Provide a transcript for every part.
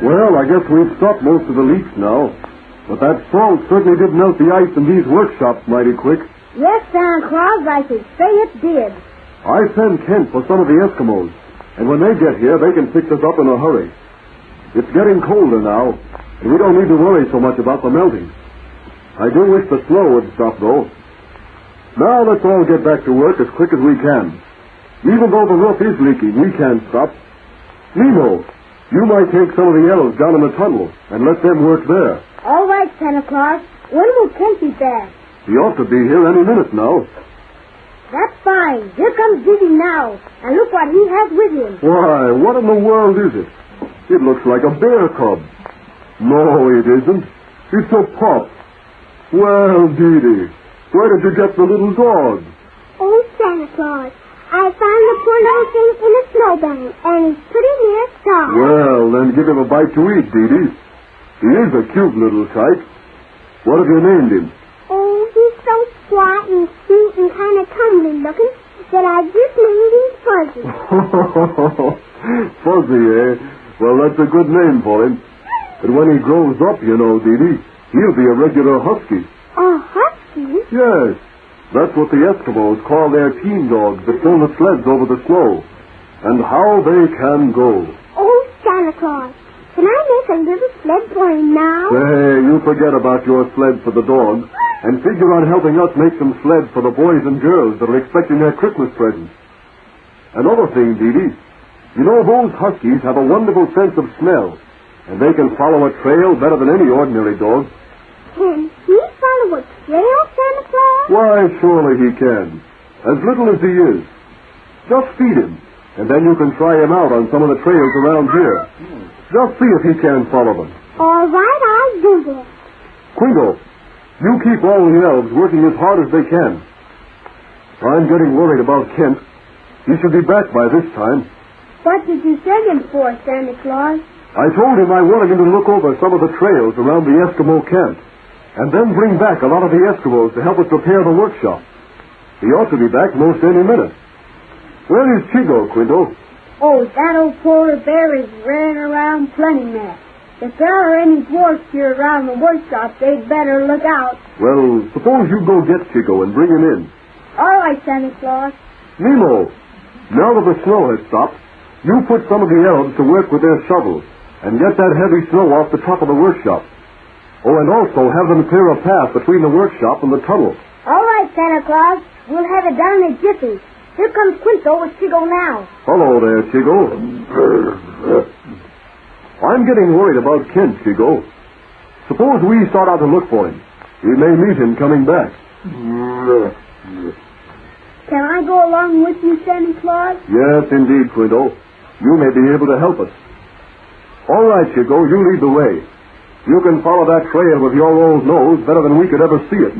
Well, I guess we've stopped most of the leaks now. But that salt certainly did melt the ice in these workshops mighty quick. Yes, Santa Claus, I should say it did. I send Kent for some of the Eskimos, and when they get here, they can fix us up in a hurry. It's getting colder now, and we don't need to worry so much about the melting. I do wish the snow would stop, though. Now let's all get back to work as quick as we can. Even though the roof is leaking, we can't stop. Nemo, you might take some of the elves down in the tunnel and let them work there. All right, Santa Claus. When will Kent be back? He ought to be here any minute now. That's fine. Here comes Diddy now. And look what he has with him. Why, what in the world is it? It looks like a bear cub. No, it isn't. It's a pup. Well, Didi, where did you get the little dog? Oh, Santa Claus, I found the poor little thing in a snowbank, and he's pretty near starved. Well, then give him a bite to eat, Didi. He is a cute little sight. What have you named him? Oh, he's so flat and cute and kind of tumbly looking that I just named him Fuzzy. Fuzzy, eh? Well, that's a good name for him. But when he grows up, you know, Didi, he'll be a regular husky. A husky? Yes. That's what the Eskimos call their team dogs that pull the sleds over the snow. And how they can go. Oh, Santa Claus, can I make a little sled for him now? Say, you forget about your sled for the dog and figure on helping us make some sleds for the boys and girls that are expecting their Christmas presents. Another thing, Didi, you know those huskies have a wonderful sense of smell, and they can follow a trail better than any ordinary dog. Can he follow a trail, Santa Claus? Why, surely he can. As little as he is. Just feed him, and then you can try him out on some of the trails around here. Just see if he can follow them. All right, I'll do that. Quingo, you keep all the elves working as hard as they can. I'm getting worried about Kent. He should be back by this time. What did you send him for, Santa Claus? I told him I wanted him to look over some of the trails around the Eskimo camp, and then bring back a lot of the Eskimos to help us repair the workshop. He ought to be back most any minute. Where is Chigo, Quinto? Oh, that old polar bear is running around plenty mad. If there are any dwarfs here around the workshop, they'd better look out. Well, suppose you go get Chigo and bring him in. All right, Santa Claus. Nemo, now that the snow has stopped, you put some of the elves to work with their shovels and get that heavy snow off the top of the workshop. Oh, and also have them clear a path between the workshop and the tunnel. All right, Santa Claus. We'll have it done in a jiffy. Here comes Quinto with Chigo now. Hello there, Chigo. I'm getting worried about Kent, Chigo. Suppose we start out to look for him. We may meet him coming back. Can I go along with you, Santa Claus? Yes, indeed, Quinto. You may be able to help us. All right, Chigo, you lead the way. You can follow that trail with your old nose better than we could ever see it.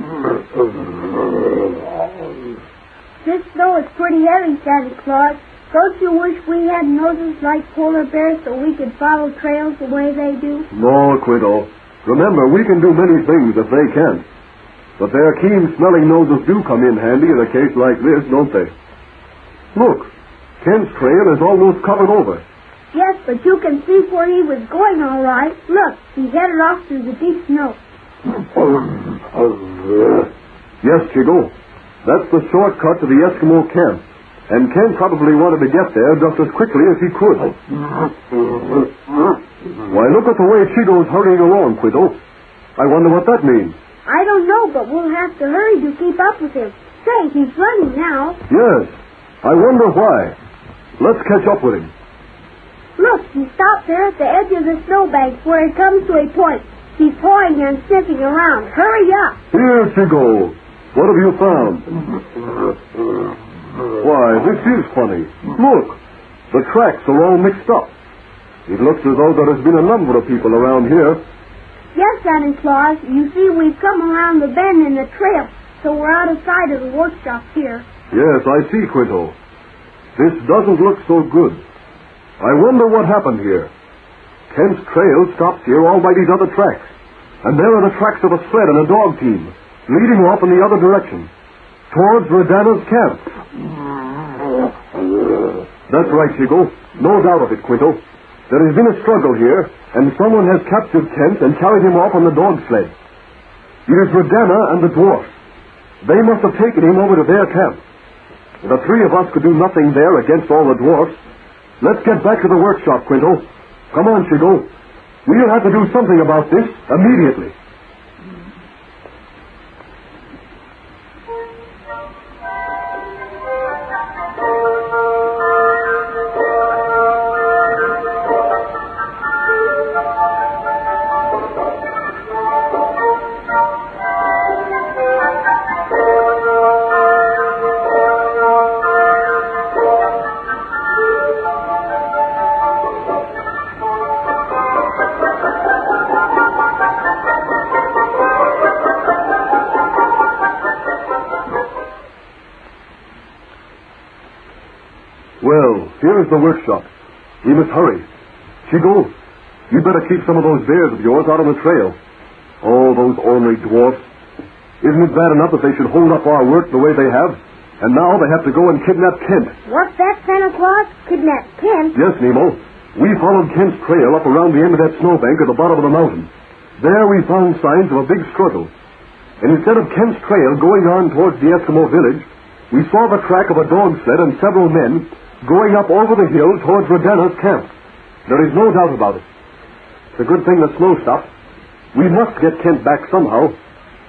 This snow is pretty heavy, Santa Claus. Don't you wish we had noses like polar bears so we could follow trails the way they do? No, Quinto. Remember, we can do many things if they can't. But their keen-smelling noses do come in handy in a case like this, don't they? Look, Kent's trail is almost covered over. Yes, but you can see where he was going all right. Look, he headed off through the deep snow. Yes, Chigo. That's the shortcut to the Eskimo camp. And Kent probably wanted to get there just as quickly as he could. Why, look at the way Chigo's hurrying along, Quinto. I wonder what that means. I don't know, but we'll have to hurry to keep up with him. Say, he's running now. Yes. I wonder why. Let's catch up with him. Look, he stopped there at the edge of the snowbank where it comes to a point. He's pawing and sniffing around. Hurry up. Here, Chigo. What have you found? Why, this is funny. Look, the tracks are all mixed up. It looks as though there has been a number of people around here. Yes, Santa Claus. You see, we've come around the bend in the trail, so we're out of sight of the workshop here. Yes, I see, Quinto. This doesn't look so good. I wonder what happened here. Kent's trail stops here all by these other tracks. And there are the tracks of a sled and a dog team, leading off in the other direction, towards Rodana's camp. That's right, Chigo. No doubt of it, Quinto. There has been a struggle here, and someone has captured Kent and carried him off on the dog sled. It is Rodanna and the dwarfs. They must have taken him over to their camp. The three of us could do nothing there against all the dwarfs. Let's get back to the workshop, Quinto. Come on, Shigo. We'll have to do something about this immediately. Well, here is the workshop. We must hurry. Shigo, you'd better keep some of those bears of yours out on the trail. Oh, those ornery dwarfs. Isn't it bad enough that they should hold up our work the way they have? And now they have to go and kidnap Kent. What's that, Santa Claus? Kidnap Kent? Yes, Nemo. We followed Kent's trail up around the end of that snowbank at the bottom of the mountain. There we found signs of a big struggle. And instead of Kent's trail going on towards the Eskimo village, we saw the track of a dog sled and several men going up over the hill towards Rodanna's camp. There is no doubt about it. It's a good thing the snow stopped. We must get Kent back somehow.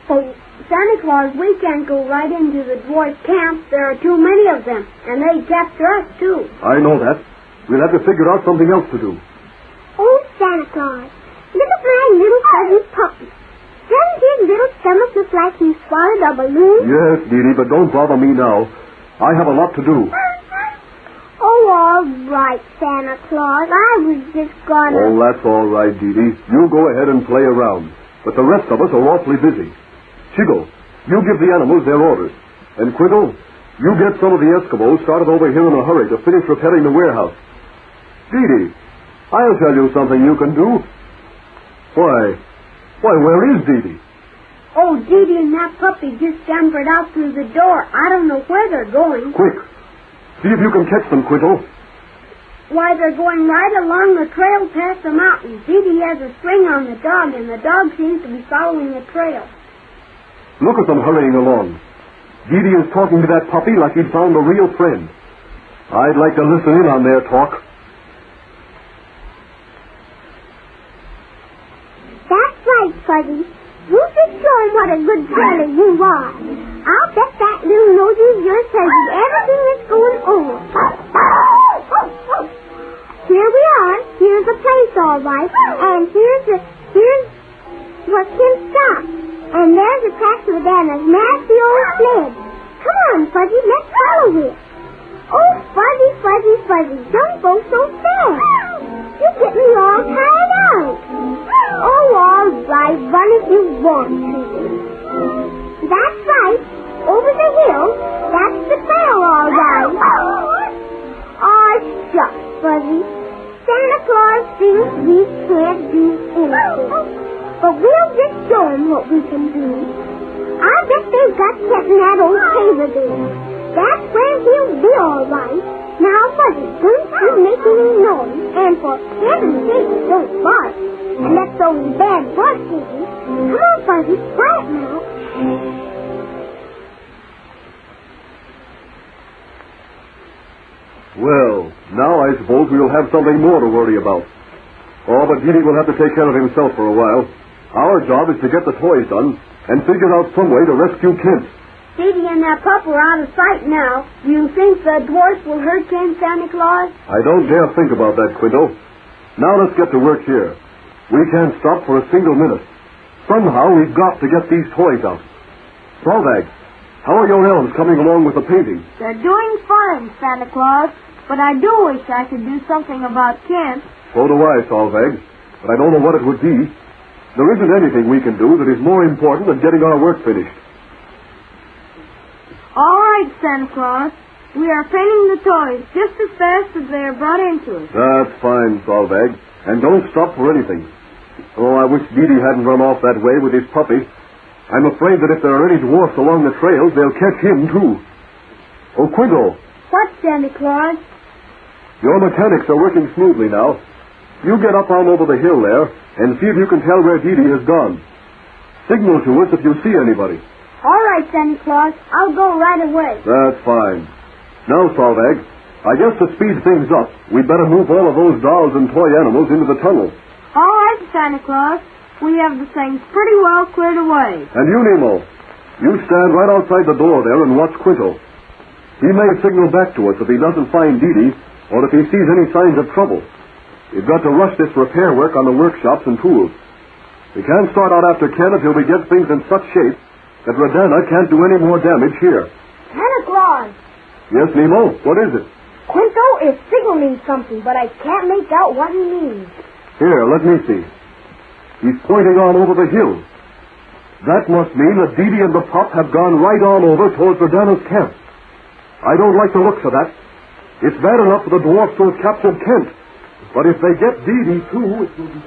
Oh, Santa Claus, we can't go right into the dwarf camp. There are too many of them, and they'd capture us, too. I know that. We'll have to figure out something else to do. Oh, Santa Claus, look at my little fuzzy puppy. Doesn't his little stomach look like he swallowed a balloon? Yes, Dee Dee, but don't bother me now. I have a lot to do. Oh, all right, Santa Claus. I was just gonna... Oh, that's all right, Dee Dee. You go ahead and play around. But the rest of us are awfully busy. Chigo, you give the animals their orders. And Quiggle, you get some of the Eskimos started over here in a hurry to finish repairing the warehouse. Dee Dee, I'll tell you something you can do. Why, where is Dee Dee? Oh, Dee Dee and that puppy just scampered out through the door. I don't know where they're going. Quick. See if you can catch them, Quinto. Why, they're going right along the trail past the mountain. Dee Dee has a string on the dog, and the dog seems to be following the trail. Look at them hurrying along. Dee Dee is talking to that puppy like he'd found a real friend. I'd like to listen in on their talk. That's right, Fuzzy. You just show him what a good sailor you are. I'll bet that little nosy of yours tells you everything that's going on. Here we are. Here's the place, all right. And here's where Kim stopped. And there's the track to Rodanna's nasty old sled. Come on, Fuzzy, let's follow it. Oh, Fuzzy, Fuzzy, Fuzzy, don't go so fast. You get me all tired out. Oh, all right, run if you want to. That's right. Over the hill. That's the trail, all right. Aw, shucks, Fuzzy. Santa Claus thinks we can't do anything. But we'll just show him what we can do. I bet they've got Chet in that old cave of theirs. That's where he'll be, all right. Now, Fuzzy, don't you make any noise. And for heaven's sake, don't bark. And let those bad barks at you. Come on, Fuzzy, quiet now. Well, now I suppose we'll have something more to worry about. Oh, but Dee Dee will have to take care of himself for a while. Our job is to get the toys done and figure out some way to rescue Kent. Dee Dee and that pup are out of sight now. Do you think the dwarfs will hurt Kent, Santa Claus? I don't dare think about that, Quinto. Now let's get to work here. We can't stop for a single minute. Somehow we've got to get these toys out. Solvag, how are your elves coming along with the painting? They're doing fine, Santa Claus. But I do wish I could do something about Kent. So do I, Solvag. But I don't know what it would be. There isn't anything we can do that is more important than getting our work finished. All right, Santa Claus. We are painting the toys just as fast as they are brought into us. That's fine, Solvag. And don't stop for anything. Oh, I wish Dee Dee hadn't run off that way with his puppy. I'm afraid that if there are any dwarfs along the trails, they'll catch him, too. Oh, Quinto. What, Santa Claus? Your mechanics are working smoothly now. you get up on over the hill there and see if you can tell where Dee Dee has gone. Signal to us if you see anybody. All right, Santa Claus. I'll go right away. That's fine. Now, Solveig, I guess to speed things up, we'd better move all of those dolls and toy animals into the tunnel. All right, Santa Claus. We have the things pretty well cleared away. And you, Nemo, you stand right outside the door there and watch Quinto. He may signal back to us if he doesn't find Dee Dee or if he sees any signs of trouble. We've got to rush this repair work on the workshops and tools. We can't start out after Ken until we get things in such shape that Rosanna can't do any more damage here. Santa Claus. Yes, Nemo? What is it? Quinto is signaling something, but I can't make out what he means. Here, let me see. He's pointing on over the hill. That must mean that Dee Dee and the pup have gone right on over towards Rosanna's camp. I don't like the looks of that. It's bad enough for the dwarfs to have captured Kent. But if they get Dee Dee, too, it will be...